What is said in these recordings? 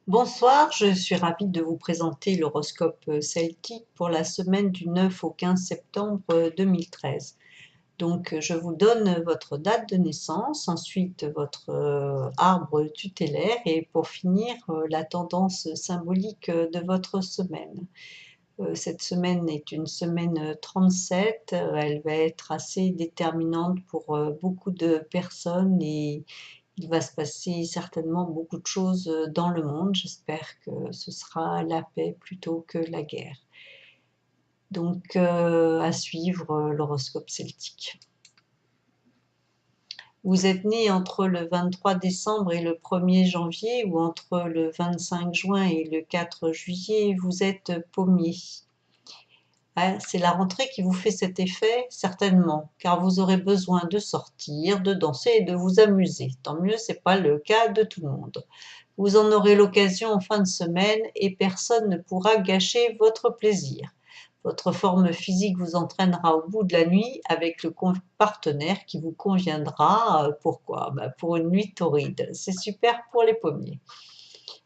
Bonsoir, je suis ravie de vous présenter l'horoscope celtique pour la semaine du 9 au 15 septembre 2013. Donc, je vous donne votre date de naissance, ensuite votre arbre tutélaire et pour finir, la tendance symbolique de votre semaine. Cette semaine est une semaine 37, elle va être assez déterminante pour beaucoup de personnes et il va se passer certainement beaucoup de choses dans le monde. J'espère que ce sera la paix plutôt que la guerre. Donc, à suivre l'horoscope celtique. Vous êtes né entre le 23 décembre et le 1er janvier ou entre le 25 juin et le 4 juillet, vous êtes pommier. C'est la rentrée qui vous fait cet effet? Certainement, car vous aurez besoin de sortir, de danser et de vous amuser. Tant mieux, ce n'est pas le cas de tout le monde. Vous en aurez l'occasion en fin de semaine et personne ne pourra gâcher votre plaisir. Votre forme physique vous entraînera au bout de la nuit avec le partenaire qui vous conviendra. Pourquoi? Pour une nuit torride. C'est super pour les pommiers.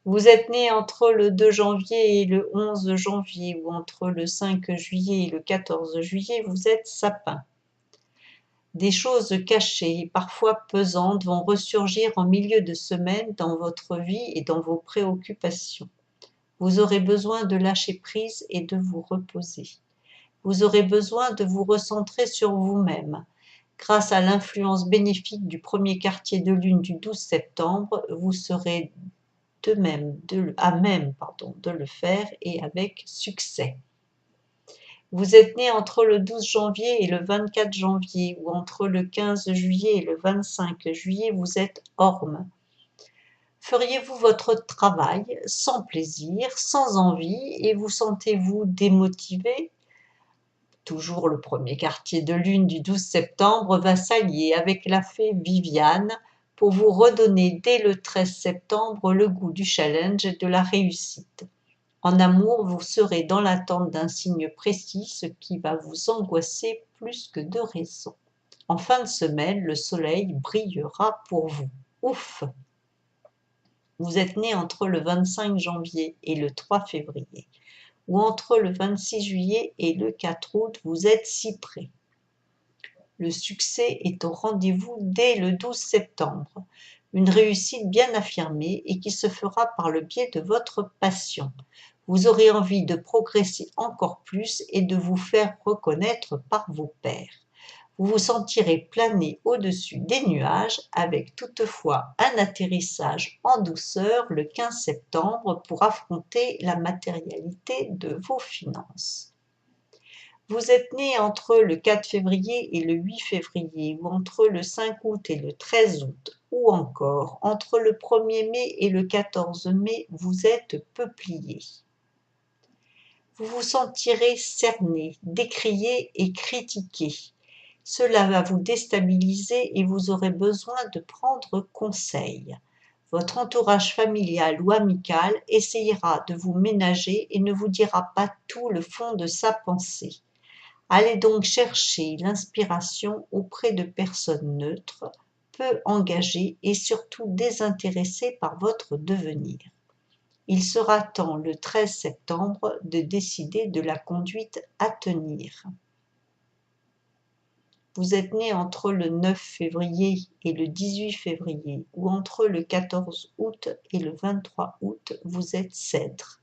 Vous êtes né entre le 2 janvier et le 11 janvier ou entre le 5 juillet et le 14 juillet, vous êtes sapin. Des choses cachées et parfois pesantes vont ressurgir en milieu de semaine dans votre vie et dans vos préoccupations. Vous aurez besoin de lâcher prise et de vous reposer. Vous aurez besoin de vous recentrer sur vous-même. Grâce à l'influence bénéfique du premier quartier de lune du 12 septembre, vous serez à même de le faire et avec succès. Vous êtes né entre le 12 janvier et le 24 janvier ou entre le 15 juillet et le 25 juillet, vous êtes orme. Feriez-vous votre travail sans plaisir, sans envie et vous sentez-vous démotivé? Toujours le premier quartier de lune du 12 septembre va s'allier avec la fée Viviane pour vous redonner dès le 13 septembre le goût du challenge et de la réussite. En amour, vous serez dans l'attente d'un signe précis, ce qui va vous angoisser plus que de raison. En fin de semaine, le soleil brillera pour vous. Ouf! Vous êtes né entre le 25 janvier et le 3 février, ou entre le 26 juillet et le 4 août, vous êtes cyprès. Le succès est au rendez-vous dès le 12 septembre. Une réussite bien affirmée et qui se fera par le biais de votre passion. Vous aurez envie de progresser encore plus et de vous faire reconnaître par vos pairs. Vous vous sentirez planer au-dessus des nuages avec toutefois un atterrissage en douceur le 15 septembre pour affronter la matérialité de vos finances. Vous êtes né entre le 4 février et le 8 février ou entre le 5 août et le 13 août ou encore entre le 1er mai et le 14 mai, vous êtes peuplier. Vous vous sentirez cerné, décrié et critiqué. Cela va vous déstabiliser et vous aurez besoin de prendre conseil. Votre entourage familial ou amical essayera de vous ménager et ne vous dira pas tout le fond de sa pensée. Allez donc chercher l'inspiration auprès de personnes neutres, peu engagées et surtout désintéressées par votre devenir. Il sera temps le 13 septembre de décider de la conduite à tenir. Vous êtes né entre le 9 février et le 18 février ou entre le 14 août et le 23 août, vous êtes cèdre.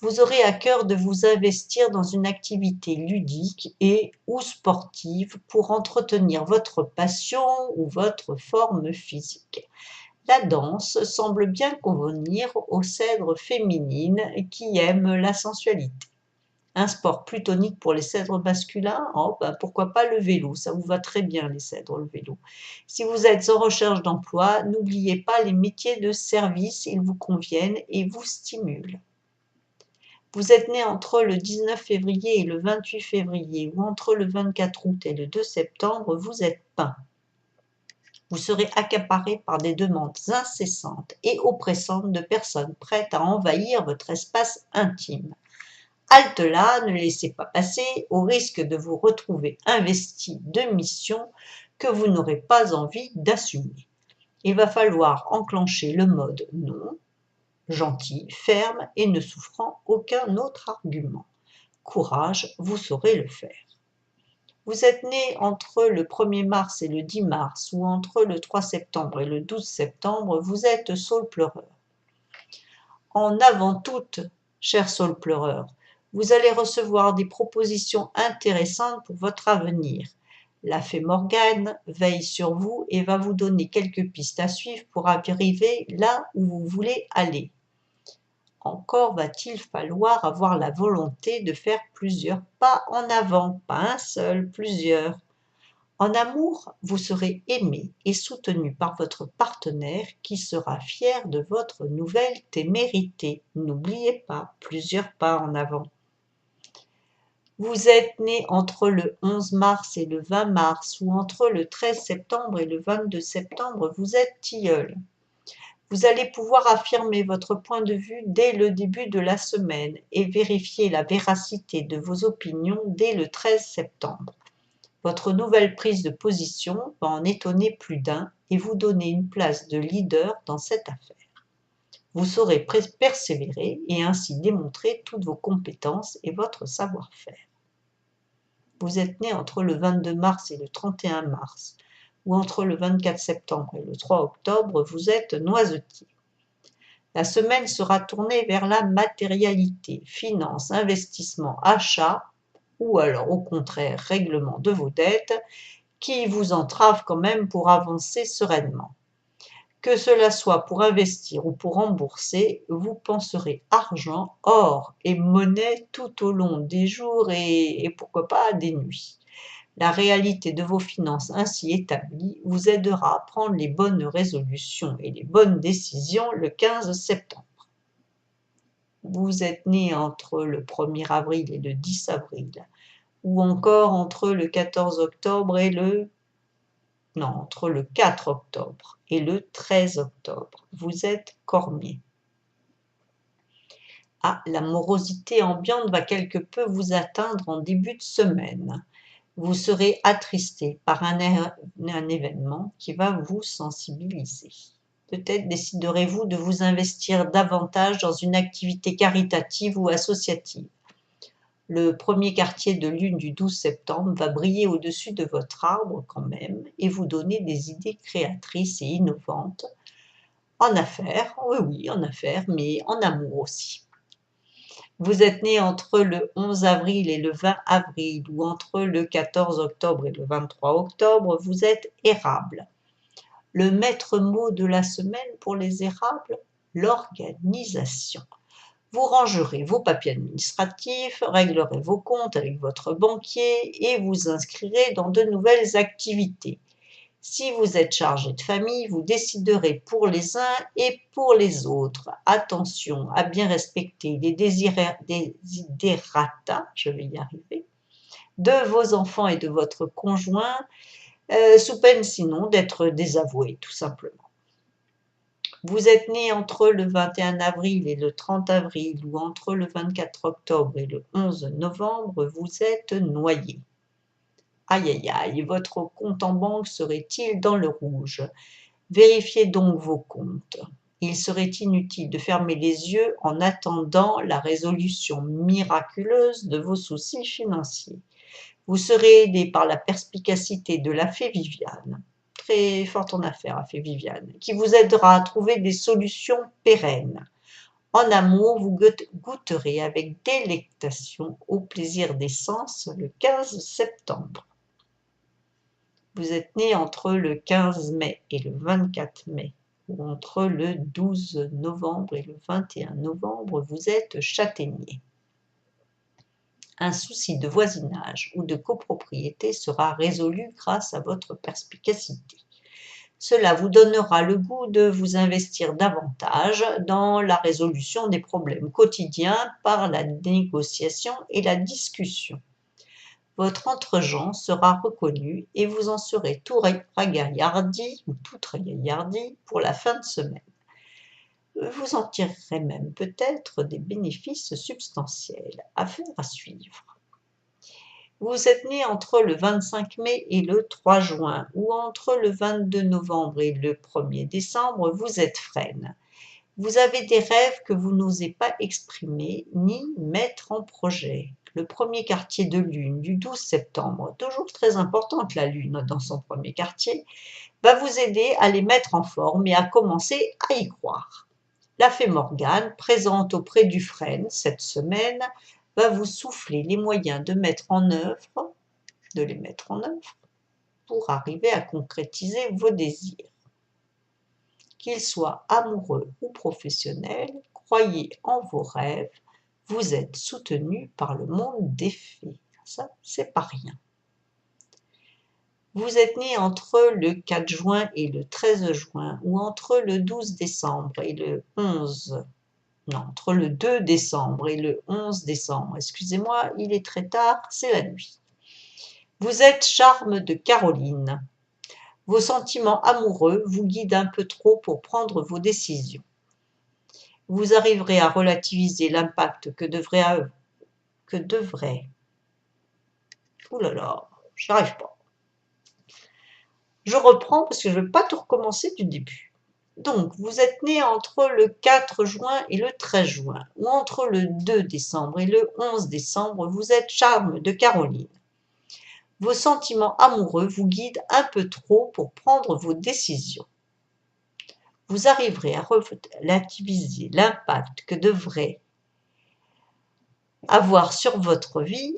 Vous aurez à cœur de vous investir dans une activité ludique et ou sportive pour entretenir votre passion ou votre forme physique. La danse semble bien convenir aux cèdres féminines qui aiment la sensualité. Un sport plus tonique pour les cèdres masculins, pourquoi pas le vélo, ça vous va très bien les cèdres, le vélo. Si vous êtes en recherche d'emploi, n'oubliez pas les métiers de service, ils vous conviennent et vous stimulent. Vous êtes né entre le 19 février et le 28 février ou entre le 24 août et le 2 septembre, vous êtes pin. Vous serez accaparé par des demandes incessantes et oppressantes de personnes prêtes à envahir votre espace intime. Halte là, ne laissez pas passer au risque de vous retrouver investi de missions que vous n'aurez pas envie d'assumer. Il va falloir enclencher le mode non gentil, ferme et ne souffrant aucun autre argument. Courage, vous saurez le faire. Vous êtes né entre le 1er mars et le 10 mars, ou entre le 3 septembre et le 12 septembre, vous êtes Saule pleureur. En avant toute, cher Saule pleureur, vous allez recevoir des propositions intéressantes pour votre avenir. La fée Morgane veille sur vous et va vous donner quelques pistes à suivre pour arriver là où vous voulez aller. Encore va-t-il falloir avoir la volonté de faire plusieurs pas en avant, pas un seul, plusieurs. En amour, vous serez aimé et soutenu par votre partenaire qui sera fier de votre nouvelle témérité. N'oubliez pas, plusieurs pas en avant. Vous êtes né entre le 11 mars et le 20 mars ou entre le 13 septembre et le 22 septembre, vous êtes tilleul. Vous allez pouvoir affirmer votre point de vue dès le début de la semaine et vérifier la véracité de vos opinions dès le 13 septembre. Votre nouvelle prise de position va en étonner plus d'un et vous donner une place de leader dans cette affaire. Vous saurez persévérer et ainsi démontrer toutes vos compétences et votre savoir-faire. Vous êtes né entre le 22 mars et le 31 mars, ou entre le 24 septembre et le 3 octobre, vous êtes noisetier. La semaine sera tournée vers la matérialité, finance, investissement, achat, ou alors au contraire règlement de vos dettes, qui vous entravent quand même pour avancer sereinement. Que cela soit pour investir ou pour rembourser, vous penserez argent, or et monnaie tout au long des jours et pourquoi pas des nuits. La réalité de vos finances ainsi établie vous aidera à prendre les bonnes résolutions et les bonnes décisions le 15 septembre. Vous êtes né entre le 1er avril et le 10 avril, ou encore entre le 14 octobre et entre le 4 octobre et le 13 octobre. Vous êtes Cormier. Ah, la morosité ambiante va quelque peu vous atteindre en début de semaine. Vous serez attristé par un événement qui va vous sensibiliser. Peut-être déciderez-vous de vous investir davantage dans une activité caritative ou associative. Le premier quartier de lune du 12 septembre va briller au-dessus de votre arbre quand même et vous donner des idées créatrices et innovantes en affaires, oui, en affaires, mais en amour aussi. Vous êtes né entre le 11 avril et le 20 avril ou entre le 14 octobre et le 23 octobre, vous êtes érable. Le maître mot de la semaine pour les érables, l'organisation. Vous rangerez vos papiers administratifs, réglerez vos comptes avec votre banquier et vous inscrirez dans de nouvelles activités. Si vous êtes chargé de famille, vous déciderez pour les uns et pour les autres. Attention à bien respecter les desiderata, je vais y arriver, de vos enfants et de votre conjoint, sous peine sinon d'être désavoué, tout simplement. Vous êtes né entre le 21 avril et le 30 avril ou entre le 24 octobre et le 11 novembre, vous êtes noyé. Aïe aïe aïe, votre compte en banque serait-il dans le rouge? Vérifiez donc vos comptes. Il serait inutile de fermer les yeux en attendant la résolution miraculeuse de vos soucis financiers. Vous serez aidé par la perspicacité de la fée Viviane, très forte en affaires, la fée Viviane, qui vous aidera à trouver des solutions pérennes. En amour, vous goûterez avec délectation au plaisir des sens le 15 septembre. Vous êtes né entre le 15 mai et le 24 mai, ou entre le 12 novembre et le 21 novembre, vous êtes châtaignier. Un souci de voisinage ou de copropriété sera résolu grâce à votre perspicacité. Cela vous donnera le goût de vous investir davantage dans la résolution des problèmes quotidiens par la négociation et la discussion. Votre entre-gens sera reconnu et vous en serez tout ragaillardi ou toute ragaillardi pour la fin de semaine. Vous en tirerez même peut-être des bénéfices substantiels. Affaire à suivre. Vous êtes né entre le 25 mai et le 3 juin ou entre le 22 novembre et le 1er décembre, vous êtes frêne. Vous avez des rêves que vous n'osez pas exprimer ni mettre en projet. Le premier quartier de lune du 12 septembre, toujours très importante la lune dans son premier quartier, va vous aider à les mettre en forme et à commencer à y croire. La fée Morgane, présente auprès du frêne cette semaine, va vous souffler les moyens de les mettre en œuvre pour arriver à concrétiser vos désirs. Qu'ils soient amoureux ou professionnels, croyez en vos rêves, vous êtes soutenu par le monde des fées. Ça, c'est pas rien. Vous êtes né entre le 4 juin et le 13 juin, ou entre le 12 décembre et le 11. Non, entre le 2 décembre et le 11 décembre. Excusez-moi, il est très tard, c'est la nuit. Vous êtes charme de Caroline. Vos sentiments amoureux vous guident un peu trop pour prendre vos décisions. Vous arriverez à relativiser l'impact que devrait... Ouh là là, j'y arrive pas. Je reprends parce que je ne veux pas tout recommencer du début. Donc, vous êtes né entre le 4 juin et le 13 juin, ou entre le 2 décembre et le 11 décembre, vous êtes charme de Caroline. Vos sentiments amoureux vous guident un peu trop pour prendre vos décisions. Vous arriverez à relativiser l'impact que devrait avoir sur votre vie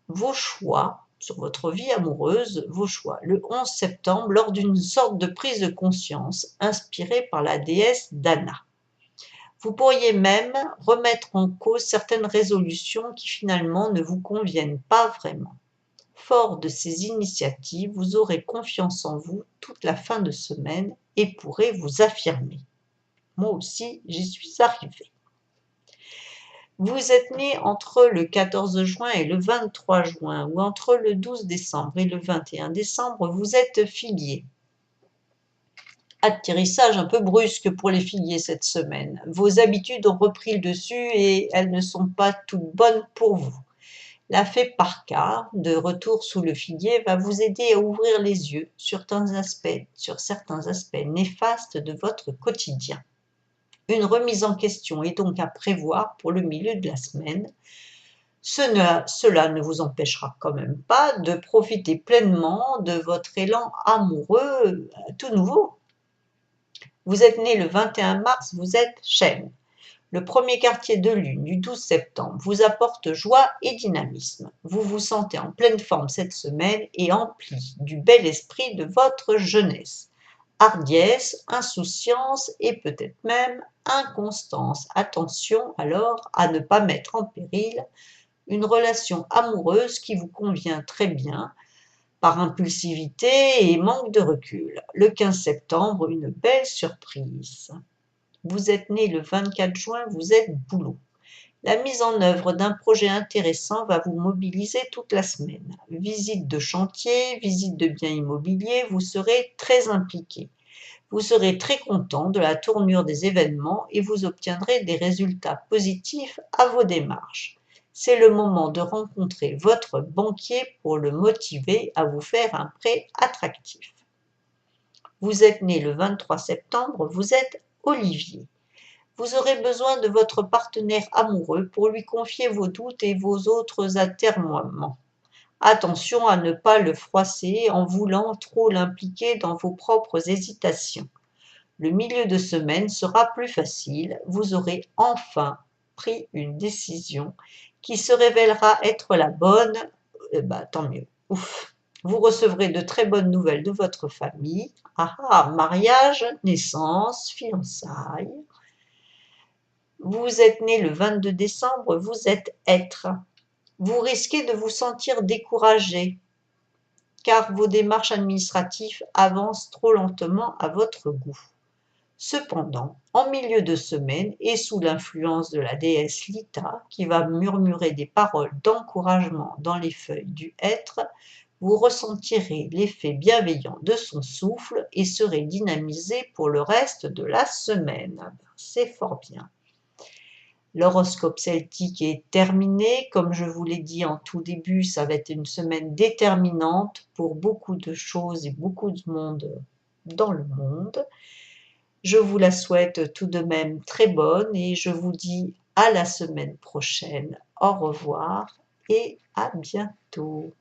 vos choix, sur votre vie amoureuse, vos choix, le 11 septembre, lors d'une sorte de prise de conscience inspirée par la déesse Dana. Vous pourriez même remettre en cause certaines résolutions qui finalement ne vous conviennent pas vraiment. Fort de ces initiatives, vous aurez confiance en vous toute la fin de semaine et pourrez vous affirmer. Moi aussi, j'y suis arrivée. Vous êtes né entre le 14 juin et le 23 juin, ou entre le 12 décembre et le 21 décembre, vous êtes filié. Atterrissage un peu brusque pour les filiés cette semaine. Vos habitudes ont repris le dessus et elles ne sont pas toutes bonnes pour vous. La fée Parka, de retour sous le figuier, va vous aider à ouvrir les yeux sur certains aspects néfastes de votre quotidien. Une remise en question est donc à prévoir pour le milieu de la semaine. Cela ne vous empêchera quand même pas de profiter pleinement de votre élan amoureux tout nouveau. Vous êtes né le 21 mars, vous êtes Chêne. Le premier quartier de lune du 12 septembre vous apporte joie et dynamisme. Vous vous sentez en pleine forme cette semaine et empli du bel esprit de votre jeunesse. Hardiesse, insouciance et peut-être même inconstance. Attention alors à ne pas mettre en péril une relation amoureuse qui vous convient très bien par impulsivité et manque de recul. Le 15 septembre, une belle surprise. Vous êtes né le 24 juin, vous êtes Boulot. La mise en œuvre d'un projet intéressant va vous mobiliser toute la semaine. Visite de chantier, visite de biens immobiliers, vous serez très impliqué. Vous serez très content de la tournure des événements et vous obtiendrez des résultats positifs à vos démarches. C'est le moment de rencontrer votre banquier pour le motiver à vous faire un prêt attractif. Vous êtes né le 23 septembre, vous êtes Olivier. Vous aurez besoin de votre partenaire amoureux pour lui confier vos doutes et vos autres atermoiements. Attention à ne pas le froisser en voulant trop l'impliquer dans vos propres hésitations. Le milieu de semaine sera plus facile, vous aurez enfin pris une décision qui se révélera être la bonne, tant mieux. Ouf. Vous recevrez de très bonnes nouvelles de votre famille. Mariage, naissance, fiançailles. Vous êtes né le 22 décembre, vous êtes Être. Vous risquez de vous sentir découragé car vos démarches administratives avancent trop lentement à votre goût. Cependant, en milieu de semaine et sous l'influence de la déesse Lita qui va murmurer des paroles d'encouragement dans les feuilles du Être, vous ressentirez l'effet bienveillant de son souffle et serez dynamisé pour le reste de la semaine. C'est fort bien. L'horoscope celtique est terminé. Comme je vous l'ai dit en tout début, ça va être une semaine déterminante pour beaucoup de choses et beaucoup de monde dans le monde. Je vous la souhaite tout de même très bonne et je vous dis à la semaine prochaine. Au revoir et à bientôt.